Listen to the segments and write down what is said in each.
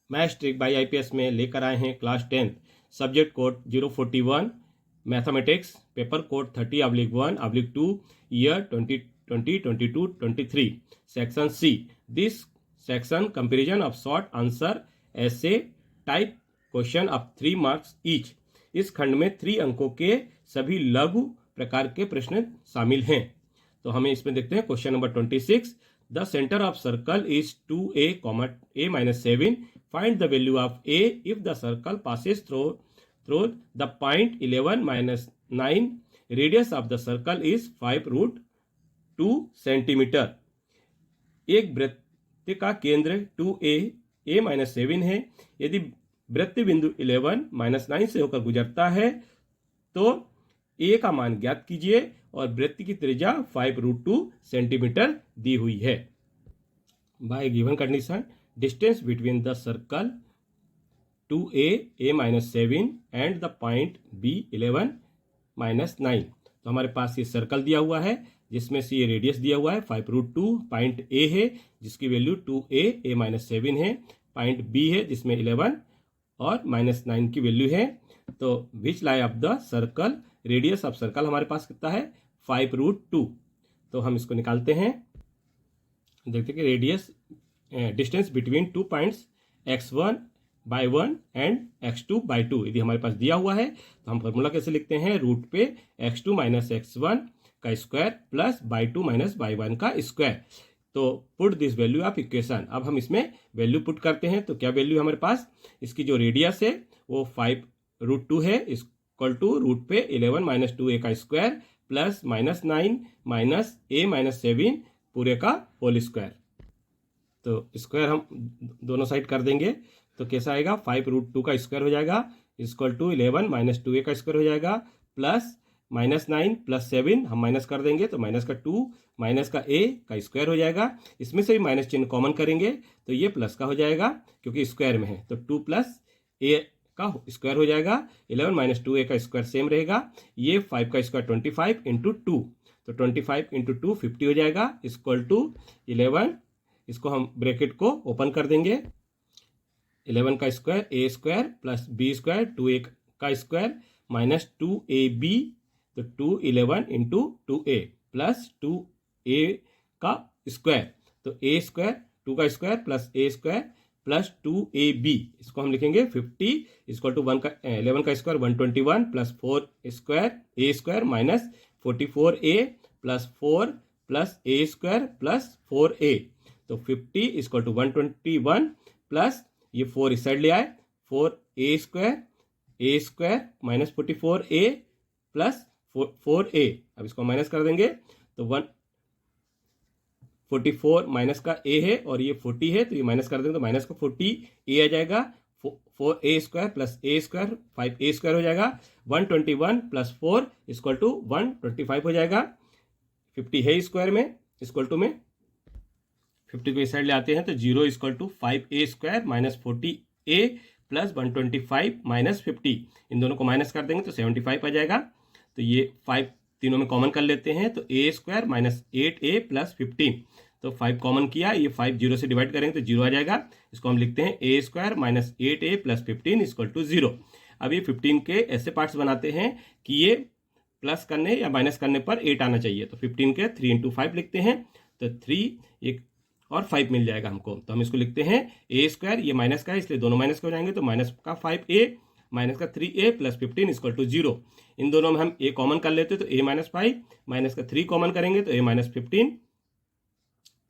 Maths trick by IPS में लेकर आए हैं class 10th subject code 041 mathematics paper code 30/1/2 year 2020-22-23 section C. This section comparison of short answer ऐसे type question of 3 marks each. इस खंड में 3 अंकों के सभी लघु प्रकार के प्रश्न शामिल हैं। तो हमें इसमें देखते हैं question number 26। The centre of circle is 2a, a-7. Find the value of a if the circle passes through the point 11-9. Radius of the circle is 5√2 centimetre. एक वृत्त का केंद्र 2a, a-7 है। यदि वृत्त बिंदु 11-9 से होकर गुजरता है तो a का मान ज्ञात कीजिए और वृत्त की त्रिज्या 5√2 सेंटीमीटर दी हुई है। Bye given condition distance between the circle 2a, a-7 and the point b 11-9। तो हमारे पास ये सर्कल दिया हुआ है जिसमें से ये रेडियस दिया हुआ है 5√2। पॉइंट a है जिसकी वैल्यू 2a, a-7 है। पॉइंट b है जिसमें 11 और -9 की वैल्यू है। तो which lie of the circle, radius of circle हमारे पास कितना है 5√2। तो हम इसको निकालते हैं। देखते हैं कि radius distance between 2 points x1/1 and x2/2 यदि हमारे पास दिया हुआ है तो हम फॉर्मूला कैसे लिखते हैं, रूट पे x2 - x1 का स्क्वायर प्लस y2 - y1 का स्क्वायर। तो put this value of equation. अब हम इसमें वैल्यू पुट करते हैं तो क्या वैल्यू हमारे पास, इसकी जो रेडियस है वो 5√2 है इक्वल टू रूट पे 11 - 2a का स्क्वायर प्लस -9 माइनस a-7 पूरे का होल स्क्वायर। तो स्क्वायर हम दोनों साइड कर देंगे तो कैसा आएगा, 5√2 का स्क्वायर हो जाएगा इक्वल टू 11 - 2a का स्क्वायर हो जाएगा प्लस -9 प्लस 7 हम माइनस कर देंगे तो माइनस का 2 माइनस का a का स्क्वायर हो जाएगा। इसमें से भी माइनस चिन्ह कॉमन करेंगे तो ये प्लस का हो जाएगा क्योंकि स्क्वायर में है। तो 2 प्लस a का स्क्वायर हो जाएगा। 11 - 2a का स्क्वायर सेम रहेगा। ये 5 का स्क्वायर 25 इंटू 2, तो 25 इंटू 2 50 हो जाएगा इक्वल टू 11। इसको हम ब्रैकेट को ओपन कर देंगे। 11 का square a square plus b square 2a का स्क्वायर माइनस 2ab, तो 211 इंटू 2a प्लस 2a का स्क्वायर, तो a स्क्वायर 2 का square plus a square plus 2ab, इसको हम लिखेंगे 50 इक्वल टू 11 का square 121 plus 4 square a square minus 44a plus 4 plus a square plus 4a। तो 50 equal to 121 plus ये 4 इस साइड ले आए 4a square minus 44a plus 4a। अब इसको माइनस कर देंगे तो 144 माइनस का a है और ये 40 है तो ये माइनस कर देंगे तो माइनस का 40a आ जाएगा। 4a square plus a square 5a square हो जाएगा। 121 प्लस 4 इक्वल टू 125 हो जाएगा। 50 है स्क्वायर में इक्वल टू में 50 को इस साइड ले आते हैं तो 0 equal to 5a square minus 40a plus 125 minus 50, इन दोनों को माइनस कर देंगे तो 75 आ जाएगा। तो ये 5 तीनों में कॉमन कर लेते हैं तो a square minus 8a plus 15, तो 5 कॉमन किया, ये 5 0 से डिवाइड करेंगे तो 0 आ जाएगा। इसको हम लिखते हैं a square minus 8a plus 15 equal to 0। अब ये 15 के ऐसे पार्ट्स बनाते हैं कि ये प्लस करने या माइनस करने पर 8 आना चाहिए। तो 15 के 3 इंटू 5 लिखते हैं तो 3 एक और 5 मिल जाएगा हमको। तो हम इसको लिखते हैं a स्क्वायर, ये माइनस का है इसलिए दोनों माइनस का हो जाएंगे तो माइनस का 5a माइनस का 3a प्लस 15 इक्वल टू 0। इन दोनों में हम a कॉमन कर लेते तो a माइनस 5 माइनस का 3 कॉमन करेंगे तो a माइनस 15,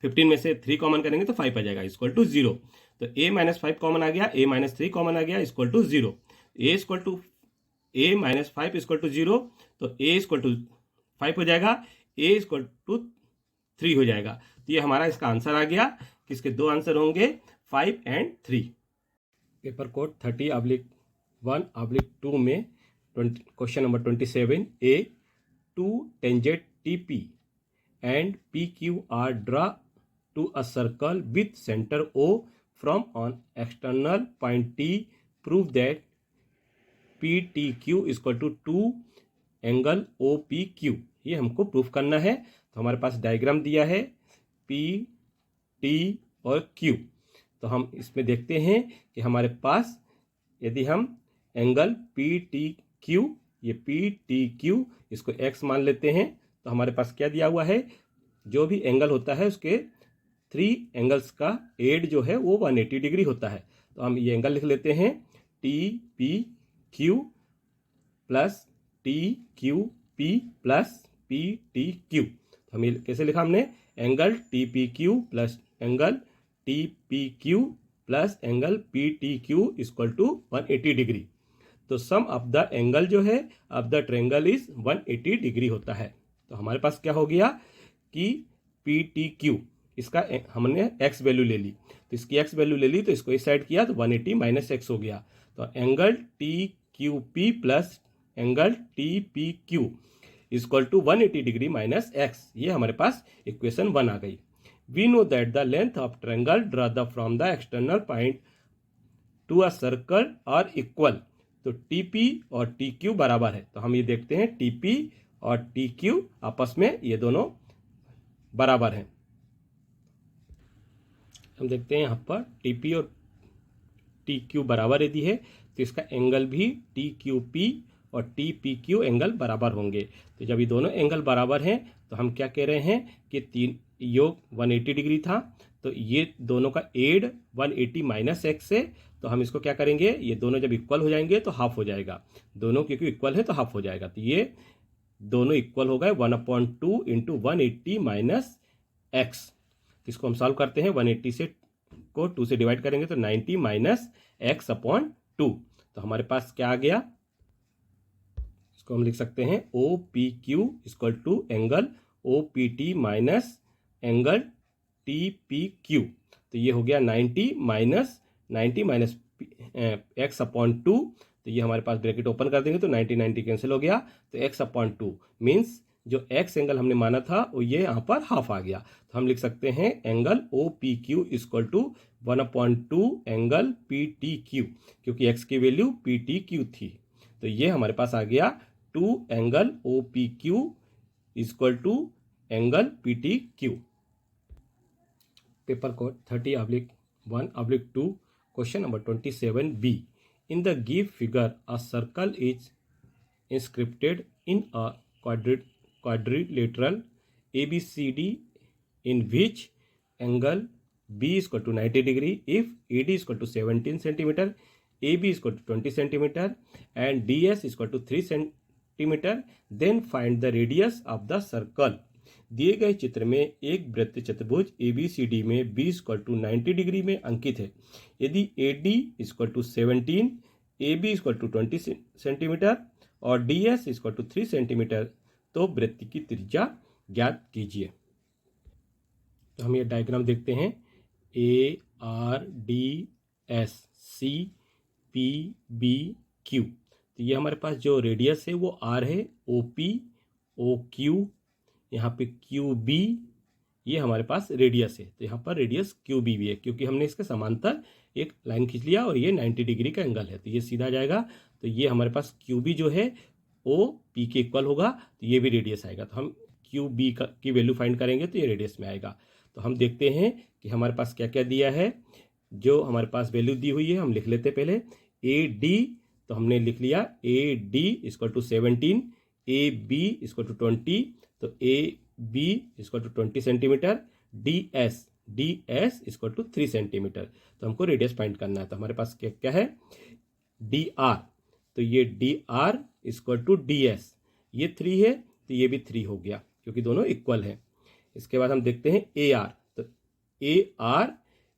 15 में से 3 कॉमन करेंगे तो 5 आ जाएगा इक्वल टू 0। तो a माइनस 5 कॉमन आ गया, a माइनस 3 कॉमन आ गया equal to 0। a minus 5 equal to 0, तो a इक्वल टू 5 हो जाएगा, a इक्वल टू 3 हो जाएगा। तो ये हमारा इसका आंसर आ गया। किसके दो आंसर होंगे 5 एंड 3। पेपर कोड 30/1/2 में question number 27 a 2 tangent TP and PQ are draw to a circle with center O from an external point T. Prove that PTQ is equal to 2 angle OPQ। ये हमको proof करना है। तो हमारे पास diagram दिया है P, T और Q। तो हम इसमें देखते हैं कि हमारे पास यदि हम एंगल पी टी क्यू, ये पी टी क्यू इसको एक्स मान लेते हैं, तो हमारे पास क्या दिया हुआ है, जो भी एंगल होता है उसके 3 एंगल्स का एड जो है वो 180 डिग्री होता है। तो हम ये एंगल लिख लेते हैं T P Q plus T Q P plus P T Q. तो हम ये कैसे लिखा हमने, angle T P Q plus angle T P Q plus angle P T Q equal to 180 degree. तो सम ऑफ द एंगल जो है of the triangle is 180 degree होता है। तो हमारे पास क्या हो गया कि पी टी क्यू, इसका हमने एक्स वैल्यू ले ली, तो इसकी एक्स वैल्यू ले ली तो इसको इस साइड किया तो 180 माइनस एक्स हो गया। तो angle T Q P plus angle T P Q equal to 180 degree minus X, ये हमारे पास इक्वेशन 1 आ गई। We know that the length of triangle draw the from the external point to a circle are equal. तो T P और T Q बराबर है, तो हम ये देखते हैं टी पी और टी क्यू आपस में ये दोनों बराबर हैं। हम देखते हैं यहाँ पर टी पी और टी क्यू बराबर यदि है तो इसका एंगल भी टी क्यू पी और टी पी क्यू एंगल बराबर होंगे। तो जब ये दोनों एंगल बराबर हैं तो हम क्या कह रहे हैं कि तीन योग 180 डिग्री था, तो ये दोनों का एड 180 माइनस एक्स है। तो हम इसको क्या करेंगे, ये दोनों जब इक्वल हो जाएंगे तो हाफ हो जाएगा, दोनों क्योंकि इक्वल है तो हाफ हो जाएगा। तो ये दोनों इक्वल हो गए 1/2 इंटू 180 माइनस एक्स। इसको हम सॉल्व करते हैं, 180 से को 2 से डिवाइड करेंगे तो 90 माइनस एक्स अपॉन 2। तो हमारे पास क्या आ गया, इसको हम लिख सकते हैं O P Q equal to angle O P T minus angle T P Q. तो ये हो गया 90 माइनस एक्स अपॉन 2। तो ये हमारे पास ब्रैकेट ओपन कर देंगे तो 90 कैंसिल हो गया, तो एक्स अपॉन 2 मीन्स जो एक्स एंगल हमने माना था वो ये यहाँ पर हाफ आ गया। तो हम लिख सकते हैं angle O P Q equal to 1/2 angle P T Q, क्योंकि एक्स की वैल्यू पी टी क्यू थी। तो ये हमारे पास आ गया 2 angle O P Q equal to angle P T Q. Paper code 30/1/2 question number 27B। In the give figure, a circle is inscribed in a quadrilateral ABCD in which angle B is equal to 90 degree if AD is equal to 17 centimeter, AB is equal to 20 centimeter and DS is equal to 3 centimeter, then find the radius of the circle। दिए गए चित्र में एक वृत्त चतुर्भुज ABCD में B equal to 90 degree में अंकित है। यदि AD equal to 17, AB equal to 20 centimetre और DS इक्वल टू 3 सेंटीमीटर, तो वृत्त की त्रिज्या ज्ञात कीजिए। तो हम ये डायग्राम देखते हैं, ARDS CPBQ। तो ये हमारे पास जो रेडियस है वो R है, OP OQ, यहाँ पे QB ये हमारे पास रेडियस है। तो यहाँ पर रेडियस QB भी है क्योंकि हमने इसके समांतर एक लाइन खींच लिया और ये 90 डिग्री का एंगल है, तो ये सीधा जाएगा। तो ये हमारे पास QB जो है OP के इक्वल होगा, तो ये भी रेडियस आएगा। तो हम QB की वैल्यू फाइंड करेंगे तो ये रेडियस में आएगा। तो हम देखते हैं कि हमारे पास क्या क्या दिया है। जो हमारे पास वैल्यू दी हुई है हम लिख लेते पहले। AD तो हमने लिख लिया AD equal to 17, AB equal to 20, तो AB equal to 20 centimetre, DS equal to 3 centimetre. तो हमको रेडियस फाइंड करना है। तो हमारे पास क्या क्या है, DR, तो ये DR इक्वल टू DS, ये 3 है तो ये भी 3 हो गया क्योंकि दोनों इक्वल है। इसके बाद हम देखते हैं AR, तो AR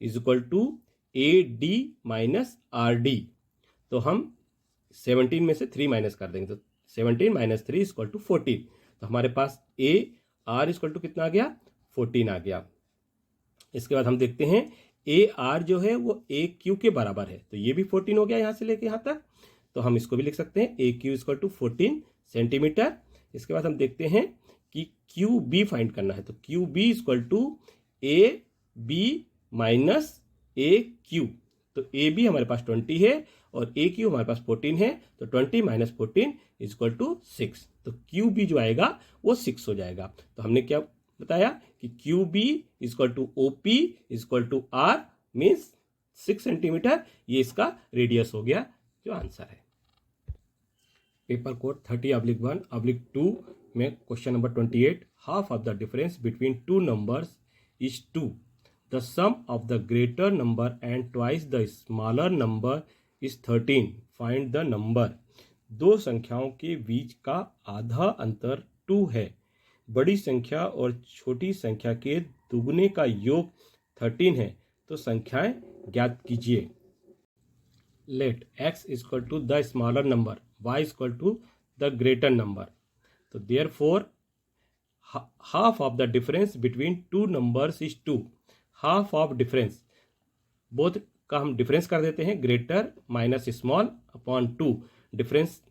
equal to AD minus RD। तो हम 17 में से 3 माइनस कर देंगे, तो 17 माइनस 3 इक्वल टू 14। तो हमारे पास AR इक्वल टू कितना आ गया, 14 आ गया। इसके बाद हम देखते हैं AR जो है वो AQ के बराबर है, तो ये भी 14 हो गया यहाँ से लेके यहाँ तक। तो हम इसको भी लिख सकते हैं AQ इक्वल टू 14 सेंटीमीटर। इसके बाद हम देखते हैं कि QB फाइंड करना है, तो QB equal to AB minus AQ। तो AB हमारे पास 20 है और AQ हमारे पास 14 है, तो 20 माइनस 14 इक्वल टू 6। तो QB जो आएगा वो 6 हो जाएगा। तो हमने क्या बताया कि QB equal to OP equal to R means 6 centimetre, ये इसका रेडियस हो गया जो आंसर है। पेपर कोड 30/1/2 में question number 28, half of the difference between two numbers is 2, the sum of the greater number and twice the smaller number is 13, find the number. दो संख्याओं के बीच का आधा अंतर 2 है, बड़ी संख्या और छोटी संख्या के दुगने का योग 13 है, तो संख्याएं ज्ञात कीजिए। Let x equal to the smaller number, y equal to the greater number. तो therefore half of the difference between two numbers is 2। Half of difference, both का हम डिफरेंस कर देते हैं, greater minus small upon 2, difference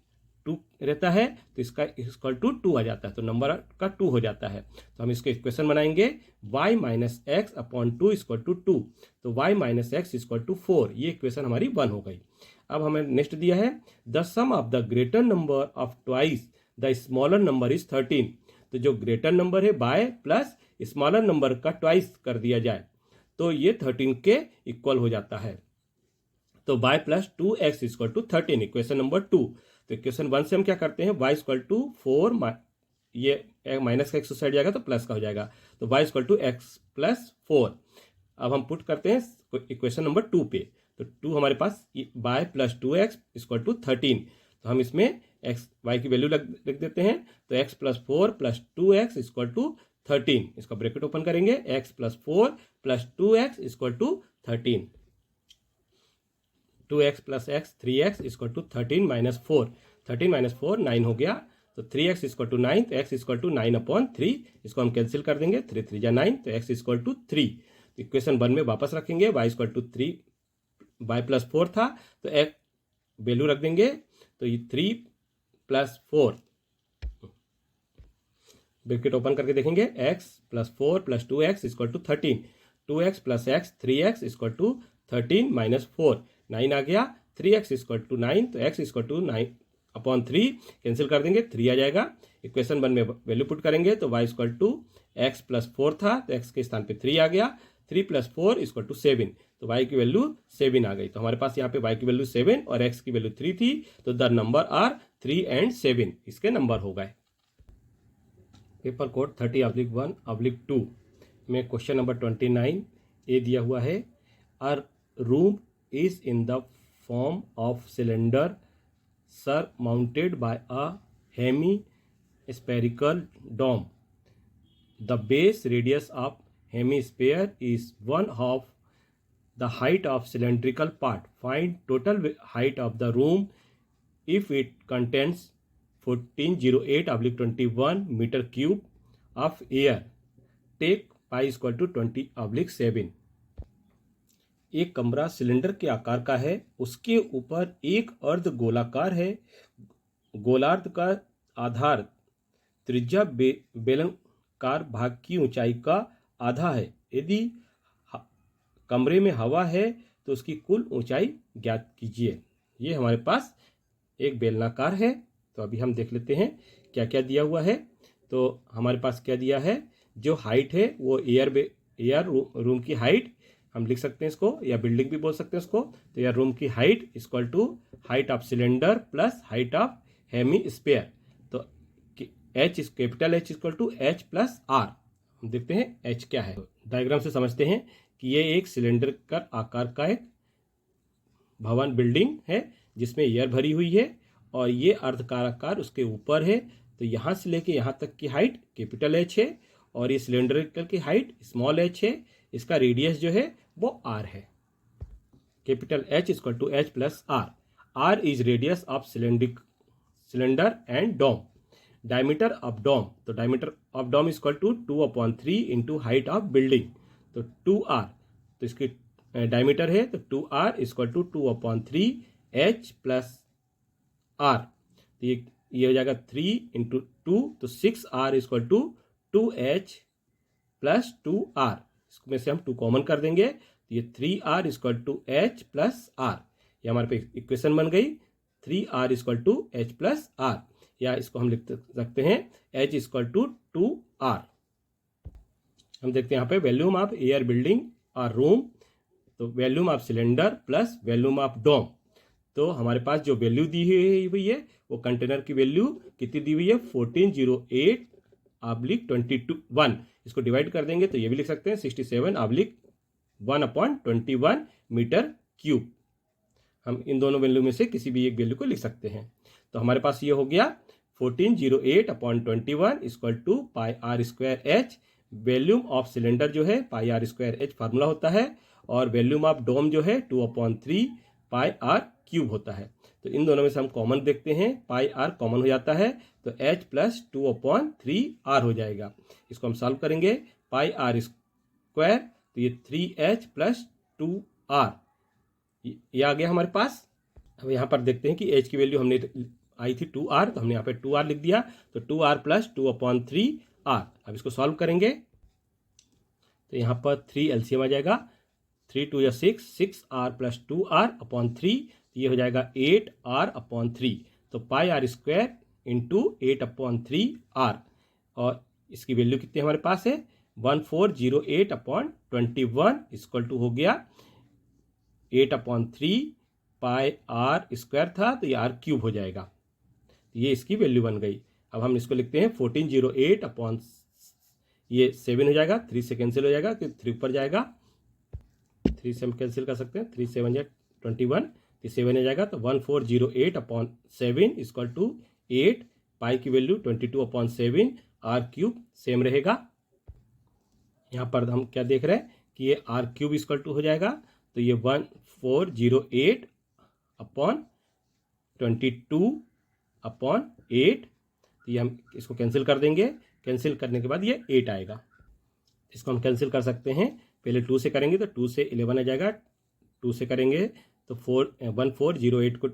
2 रहता है तो इसका इक्वल टू 2 आ जाता है, तो नंबर का 2 हो जाता है। तो हम इसके इक्वेशन बनाएंगे, y minus X upon 2 equal to 2, तो y minus X equal to 4, ये इक्वेशन हमारी 1 हो गई। अब हमें नेक्स्ट दिया है the sum of the greater number of twice the smaller number is 13। तो जो ग्रेटर नंबर है बाय प्लस स्मॉलर नंबर का ट्वाइस कर दिया जाए तो ये 13 के इक्वल हो जाता है। तो y plus 2x equal to 13, equation number 2। तो इक्वेशन 1 से हम क्या करते हैं, y इक्वल टू 4, ये माइनस का एक्स साइड जाएगा तो प्लस का हो जाएगा, तो y equal to X plus 4। अब हम पुट करते हैं इक्वेशन नंबर 2 पे, तो 2 हमारे पास y plus 2x equal to 13, तो हम इसमें x y की वैल्यू लिख देते हैं, तो x plus 4 plus 2x equal to 13, इसका ब्रैकेट ओपन करेंगे, x plus 4 plus 2x equal to 13, 2x plus x 3x equal to 13 minus 4, 13 minus 4 9 हो गया, तो 3x इक्वल टू 9, तो x इक्वल टू 9 अपॉन 3, इसको हम कैंसिल कर देंगे, 3 3 जा 9, तो x इक्वल टू 3। इक्वेशन 1 में वापस रखेंगे, y equal to 3, y plus 4 था तो x वैल्यू रख देंगे, तो ये 3 प्लस 4, ब्रैकेट ओपन करके देखेंगे, x plus 4 plus 2x equal to 13, 2x plus x 3x equal to 13 minus 4, 9 आ गया, 3x इक्वल टू 9, तो x equal to 9 upon 3 cancel कर देंगे, 3 आ जाएगा। इक्वेशन 1 में वैल्यू पुट करेंगे, तो y equal to x plus 4 था तो x के स्थान पे 3 आ गया, 3 प्लस 4 इक्वल टू 7, तो y की वैल्यू 7 आ गई। तो हमारे पास यहाँ पे y की वैल्यू 7 और x की वैल्यू 3 थी, तो द नंबर आर 3 एंड 7, इसके नंबर हो गए। पेपर कोड 30/1/2 में क्वेश्चन नंबर 29 ए दिया हुआ है, अ room is in the form of cylinder surmounted by a hemispherical dome. The base radius of hemisphere is 1/2 the height of cylindrical part. Find total height of the room if it contains 1408/21 meter cube of air. Take pi equal to 20/7. एक कमरा cylinder के आकार का है, उसके ऊपर एक अर्ध गोलाकार है, गोलार्ध का आधार त्रिज्या बेलनाकार भाग की ऊंचाई का आधा है। यदि कमरे में हवा है तो उसकी कुल ऊंचाई ज्ञात कीजिए। ये हमारे पास एक बेलनाकार है, तो अभी हम देख लेते हैं क्या क्या दिया हुआ है। तो हमारे पास क्या दिया है, जो हाइट है वो एयर रूम की हाइट हम लिख सकते हैं इसको, या बिल्डिंग भी बोल सकते हैं इसको। तो यार रूम की height equal to height of cylinder plus height of hemisphere, तो H capital H equal to H plus R. हम देखते हैं एच क्या है, डायग्राम से समझते हैं कि ये एक सिलेंडर का आकार का एक भवन बिल्डिंग है जिसमें एयर भरी हुई है, और ये अर्धकाराकार उसके ऊपर है। तो यहाँ से लेके यहाँ तक की हाइट कैपिटल एच है, और ये सिलेंडरिकल की हाइट स्मॉल एच है। इसका रेडियस जो है वो आर है, capital H equal to H plus R. R is radius of cylinder and dome. Diameter of dome, तो diameter of dome equal to 2/3 into height of building, तो 2r, तो इसकी डायमीटर है तो 2r equal to 2/3 H plus R, तो ये हो जाएगा 3 इंटू 2, तो 6r equal to 2h plus 2r। इसमें से हम 2 कॉमन कर देंगे, तो ये 3r equal to H plus R, ये हमारे पे इक्वेशन बन गई 3r equal to H plus R, या इसको हम लिख सकते हैं h इक्वल टू 2r। हम देखते हैं यहाँ पे वॉल्यूम ऑफ एयर बिल्डिंग और रूम तो volume of cylinder plus volume of dome, तो हमारे पास जो वैल्यू दी हुई है वो कंटेनर की वैल्यू कितनी दी हुई है 1408/21, इसको डिवाइड कर देंगे तो ये भी लिख सकते हैं 67/1/21 मीटर क्यूब। हम इन दोनों वैल्यू में से किसी भी एक वैल्यू को लिख सकते हैं। तो हमारे पास ये हो गया 1408/21 equal to pi R square H. Volume of cylinder जो है pi R square H formula होता है, और वॉल्यूम ऑफ डोम जो है 2/3 पाई आर क्यूब होता है। तो इन दोनों में से हम कॉमन देखते हैं, पाई आर कॉमन हो जाता है तो h प्लस 2/3 आर हो जाएगा। इसको हम सॉल्व करेंगे, पाई आर स्क्वायर तो ये 3h प्लस 2r ये आ गया हमारे पास। अब यहाँ पर देखते हैं कि h की वैल्यू हमने आई थी 2r, तो हमने यहाँ पे 2r लिख दिया, तो 2r प्लस 2/3r। अब इसको सॉल्व करेंगे तो यहाँ पर 3 एलसीएम आ जाएगा, 3 2 या 6, 6r प्लस 2r/3, ये हो जाएगा 8r/3। तो पाई आर स्क्वायर इंटू 8/3r, और इसकी वैल्यू कितनी हमारे पास है 1408/21 इक्वल टू हो गया 8/3 पाई आर स्क्वायर था तो ये आर क्यूब हो जाएगा, ये इसकी वैल्यू बन गई। अब हम इसको लिखते हैं 1408 ये 7 हो जाएगा, 3 से कैंसिल हो जाएगा तो 3 ऊपर जाएगा, 3 से हम कैंसिल कर सकते हैं, 3 7 या 21, 7 हो जाएगा, तो 1408/7 इक्वल टू 8, पाई की वैल्यू 22/7, आर क्यूब सेम रहेगा। यहाँ पर हम क्या देख रहे हैं कि ये आर क्यूब इक्वल टू हो जाएगा, तो ये 1408/22/8, तो ये हम इसको कैंसिल कर देंगे, कैंसिल करने के बाद ये 8 आएगा। इसको हम कैंसिल कर सकते हैं, पहले 2 से करेंगे तो 2 से 11 आ जाएगा, 2 से करेंगे तो 1408 को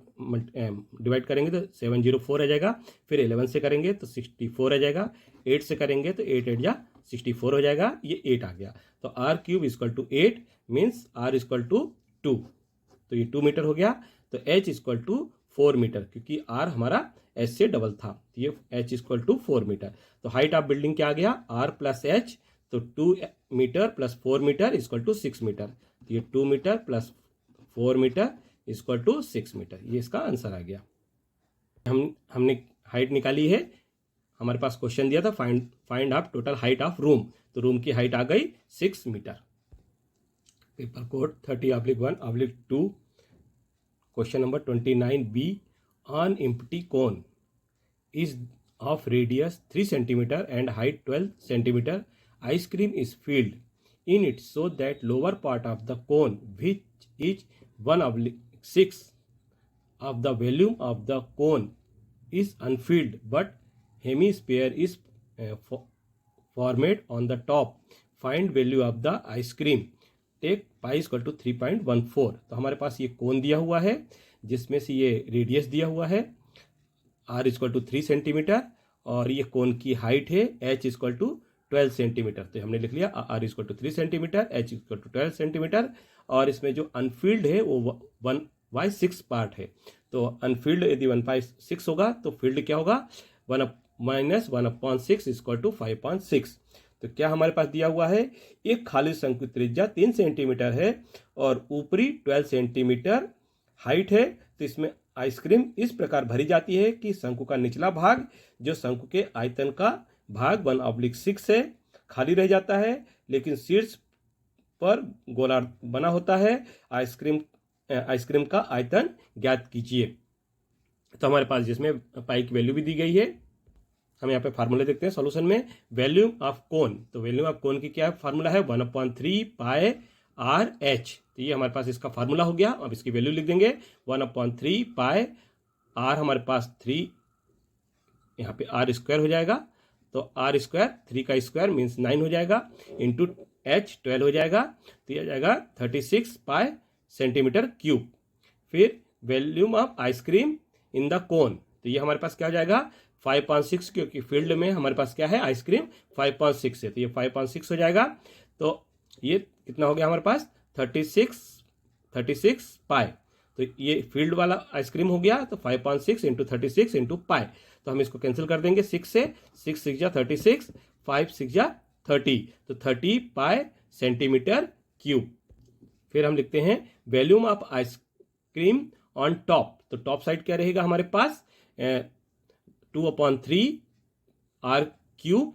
डिवाइड करेंगे तो 704 आ जाएगा, फिर 11 से करेंगे तो 64 आ जाएगा, 8 से करेंगे तो 8 8 जा 64 हो जाएगा, ये 8 आ गया। तो R cube equal to 8 means R equal to 2, तो ये 2 मीटर हो गया। तो एच इक्वल टू 4 मीटर, क्योंकि आर हमारा एच से डबल था, तो ये एच इक्वल टू 4 मीटर। तो हाइट ऑफ बिल्डिंग क्या आ गया आर प्लस एच, तो 2 metre plus 4 metre equal to 6 metre, तो ये 2 metre plus 4 metre equal to 6 metre, ये इसका आंसर आ गया। हमने हाइट निकाली है, हमारे पास क्वेश्चन दिया था find out total height of room, तो रूम की हाइट आ गई 6 metre. Paper code 30/1/2, question number 29B, on empty cone is of radius 3 cm and height 12 cm. Ice cream is filled in it so that lower part of the cone, which is 1/6 of the volume of the cone, is unfilled but hemisphere is formed on the top. Find value of the ice cream. Take pi equal to 3.14. तो हमारे पास ये कोन दिया हुआ है जिसमें से ये radius दिया हुआ है r इक्वल टू 3 सेंटीमीटर, और ये कोन की हाइट है h इक्वल टू 12 सेंटीमीटर। तो हमने लिख लिया r equal to 3 centimetre, h equal to 12 centimetre, और इसमें जो अनफील्ड है वो 1/6 पार्ट है। तो अनफील्ड यदि 1/6 होगा तो फील्ड क्या होगा 1/6 इक्वल टू 5.6। तो क्या हमारे पास दिया हुआ है, एक खाली शंकु त्रिज्या 3 सेंटीमीटर है और ऊपरी 12 सेंटीमीटर हाइट है, तो इसमें आइसक्रीम इस प्रकार भरी जाती है कि शंकु का निचला भाग जो शंकु के आयतन का भाग 1/6 है खाली रह जाता है, लेकिन शीर्ष पर गोलार्ध बना होता है। आइसक्रीम का आयतन ज्ञात कीजिए। तो हमारे पास जिसमें पाई की वैल्यू भी दी गई है, हम यहाँ पे फार्मूला देखते हैं सॉल्यूशन में। वैल्यूम ऑफ कोन, तो वैल्यूम ऑफ कोन की क्या फार्मूला है 1/3 पाई आर एच, तो ये हमारे पास इसका फार्मूला हो गया। अब इसकी वैल्यू लिख देंगे 1/3 पाई आर, हमारे पास 3 यहाँ पे आर स्क्वायर हो जाएगा, तो आर स्क्वायर 3 का स्क्वायर मीन्स 9 हो जाएगा, इंटू एच 12 हो जाएगा, तो यह जाएगा 36 पाई सेंटीमीटर क्यूब। फिर volume of ice cream in the cone, तो ये हमारे पास क्या हो जाएगा 5.6, क्योंकि फील्ड में हमारे पास क्या है आइसक्रीम 5.6 है, तो ये 5.6 हो जाएगा। तो ये कितना हो गया हमारे पास 36 पाई, तो ये फील्ड वाला आइसक्रीम हो गया, तो 5.6 इंटू 36 इंटू पाई, तो हम इसको कैंसिल कर देंगे 6 से, 6 6 जा 36, 5 6 जा 30, तो 30 पाई सेंटीमीटर क्यूब। फिर हम लिखते हैं volume of ice cream on top, तो टॉप साइड क्या रहेगा हमारे पास 2/3 आर क्यूब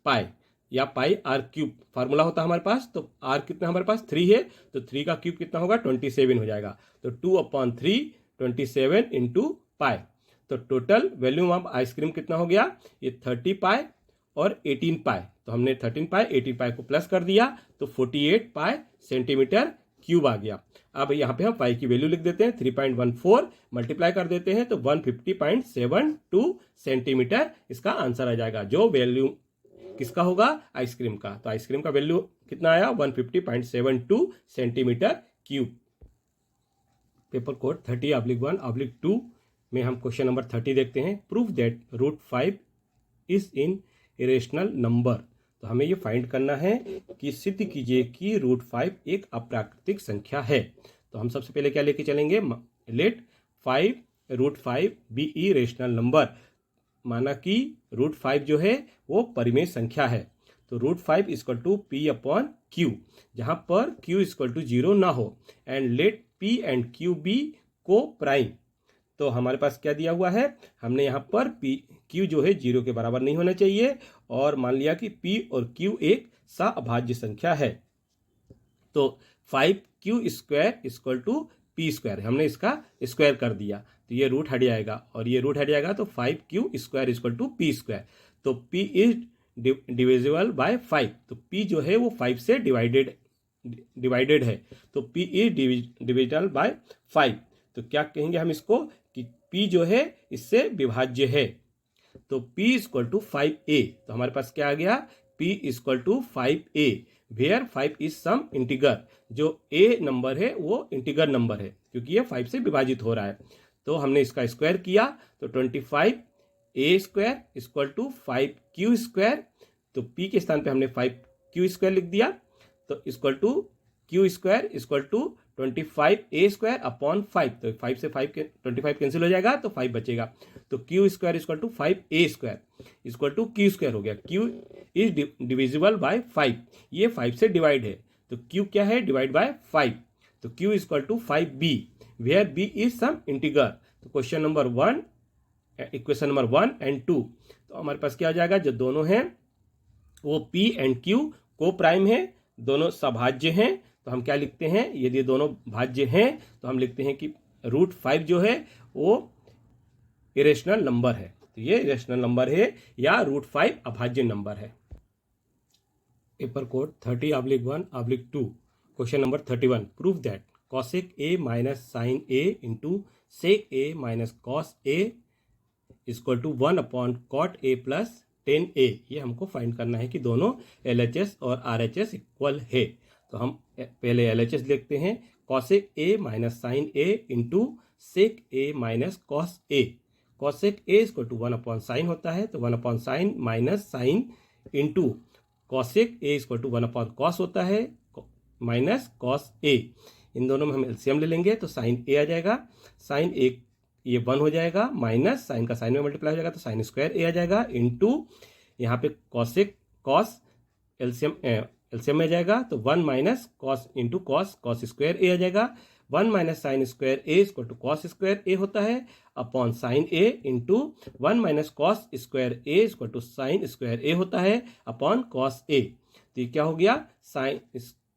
पाई, या पाई आर क्यूब फार्मूला होता है हमारे पास। तो आर कितना हमारे पास 3 है, तो 3 का क्यूब कितना होगा 27 हो जाएगा। तो 2/3 27 इंटू पाई। तो टोटल वॉल्यूम ऑफ आइसक्रीम कितना हो गया, ये 30 पाई और 18 पाई। तो हमने 13 पाई 18 पाई को प्लस कर दिया, तो 48 पाई सेंटीमीटर क्यूब आ गया। अब यहाँ पे हम पाई की वैल्यू लिख देते हैं, 3.14 मल्टीप्लाई कर देते हैं तो 150.72 सेंटीमीटर इसका आंसर आ जाएगा, जो वैल्यू किसका होगा, आइसक्रीम का। तो आइसक्रीम का वैल्यू कितना आया 150.72 सेंटीमीटर क्यूब। पेपर कोड 30/1/2 में हम क्वेश्चन नंबर 30 देखते हैं। Prove that √5 is in irrational number. तो हमें ये फाइंड करना है कि सिद्ध कीजिए कि √5 एक अप्राकृतिक संख्या है। तो हम सबसे पहले क्या लेके चलेंगे, let √5 be a rational number, माना कि √5 जो है वो परिमेय संख्या है। तो √5 equal to P upon Q, जहां पर क्यू इक्वल टू 0 ना हो, and let P and Q be coprime. तो हमारे पास क्या दिया हुआ है, हमने यहाँ पर पी क्यू जो है 0 के बराबर नहीं होना चाहिए, और मान लिया कि पी और क्यू एक सअभाज्य संख्या है। तो 5q² equal to P square, हमने इसका स्क्वायर कर दिया, तो ये रूट हट जाएगा और ये रूट हट जाएगा, तो 5q² equal to P square. तो p इज डिविजिबल बाय 5, तो p जो है वो 5 से डिवाइडेड है, तो p इज डिविजिबल बाय 5। तो क्या कहेंगे हम इसको कि p जो है इससे विभाज्य है। तो p इक्वल टू 5a, तो हमारे पास क्या आ गया, p equal to 5a, where 5 is some integer. जो a नंबर है वो इंटीगर नंबर है, क्योंकि ये 5 से विभाजित हो रहा है। तो हमने इसका स्क्वायर किया, तो 25a² इक्वल टू 5q²। तो p के स्थान पे हमने 5q² लिख दिया, तो equal to q² equal to 25a² upon 5। तो 5 से 25 कैंसिल हो जाएगा, तो 5 बचेगा। तो q² equal to 5a² equal to q² हो गया। q इज डिविजिबल बाय 5, ये 5 से डिवाइड है, तो q क्या है, डिवाइड बाय 5। तो q equal to 5b, where b is some integer. तो question number 1, equation number 1 and 2, तो हमारे पास क्या आ जाएगा, जो दोनों हैं वो p एंड q को प्राइम है, दोनों सभाज्य हैं। तो हम क्या लिखते हैं, यदि दोनों भाज्य हैं तो हम लिखते हैं कि √5 जो है वो इरेशनल नंबर है। तो ये इरेशनल नंबर है या √5 अभाज्य नंबर है। Paper code 30/1/2 question number 31। Prove that cosec a minus sin a into sec a minus cos a equal to 1/cot a plus 10a। ये हमको फाइंड करना है कि दोनों LHS और RHS इक्वल है। तो हम पहले LHS लिखते हैं, cosec a minus sin a into sec a minus cos a। cosec a equal to 1/sin होता है, तो 1/sin minus sin into cosec a equal to 1/cos होता है, माइनस cos a। इन दोनों में हम एलसीएम ले लेंगे, तो sin a आ जाएगा, sin a ये 1 हो जाएगा, माइनस साइन का साइन में मल्टीप्लाई हो जाएगा, तो sin² a आ जाएगा, इंटू यहाँ पे cos एलसीएम में जाएगा, तो 1 minus cos into cos² a आ जाएगा। 1 minus sin² a equal to cos² a होता है, upon sin a into 1 minus cos² a equal to sin² a होता है, अपॉन cos a। तो ये क्या हो गया, sin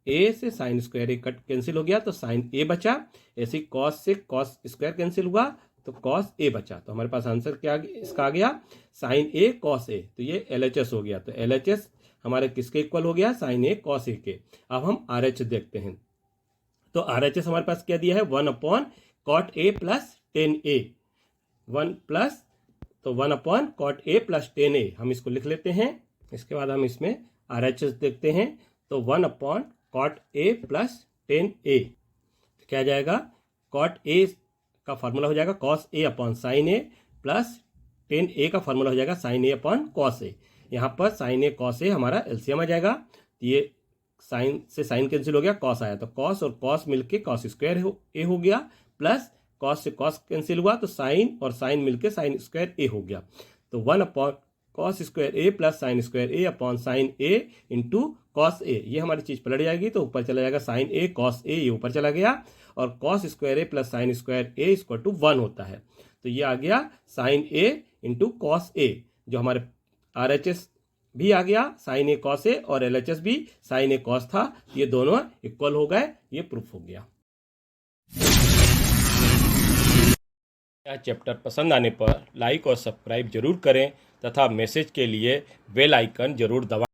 a से sin² a कट कैंसिल हो गया, तो sin a बचा, ऐसे cos से cos² कैंसिल हुआ, तो cos a बचा। तो हमारे पास आंसर क्या इसका आ गया, sin a cos a। तो ये LHS हो गया, तो LHS हमारे किसके इक्वल हो गया, sin a cos a के। अब हम RHS देखते हैं, तो RHS हमारे पास क्या दिया है, 1/cot a plus 10a, 1 plus, तो 1/cot a प्लस 10a, हम इसको लिख लेते हैं। इसके बाद हम इसमें RHS देखते हैं, तो 1/cot a प्लस 10a, क्या जाएगा, cot a का फार्मूला हो जाएगा cos a upon sin a, plus 10a का फार्मूला हो जाएगा sin a upon cos a। यहाँ पर sin a cos a हमारा एलसीएम आ जाएगा, तो ये साइन से साइन कैंसिल हो गया, कॉस आया, तो कॉस और कॉस मिलके cos² a हो गया, प्लस कॉस से कॉस कैंसिल हुआ, तो साइन और साइन मिलके sin² a हो गया। तो 1/cos² a plus sin² a upon sin a into cos A, ये हमारी चीज पलट जाएगी तो ऊपर चला जाएगा साइन ए कॉस ए, ये ऊपर चला गया, और cos square A plus sine square A equal to 1 होता है। तो ये आ गया sine A into cos A, जो हमारे RHS भी आ गया साइन ए कॉस ए और LHS भी साइन ए कॉस था, ये दोनों इक्वल हो गए, ये प्रूफ हो गया। यह चैप्टर पसंद आने पर लाइक और सब्सक्राइब जरूर करें तथा मैसेज के लिए बेल आइकन जरूर दबाएं।